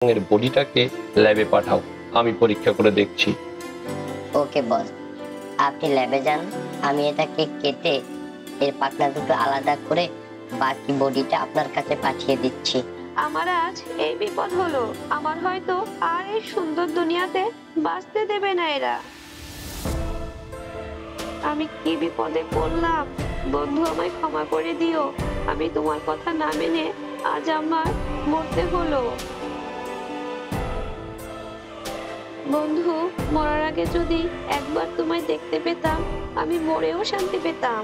এর বডিটাকে ল্যাবে পাঠাও, আমি পরীক্ষা করে দেখছি। ওকে বস, আপনি ল্যাবে যান, আমি এটাকে কেটে এর পাখনা দুটো আলাদা করে বাকি বডিটা আপনার কাছে পাঠিয়ে দিচ্ছি। আমার আজ এই বিপদ হলো, আমার হয়তো আর এই সুন্দর দুনিয়াতে বাঁচতে দেবে না এরা। আমি কি বিপদে পড়লাম, বন্ধু আমায় ক্ষমা করে দিও। আমি তোমার কথা না মেনে আজ আমার মরতে হলো। বন্ধু, মরার আগে যদি একবার তোমায় দেখতে পেতাম, আমি মরেও শান্তি পেতাম।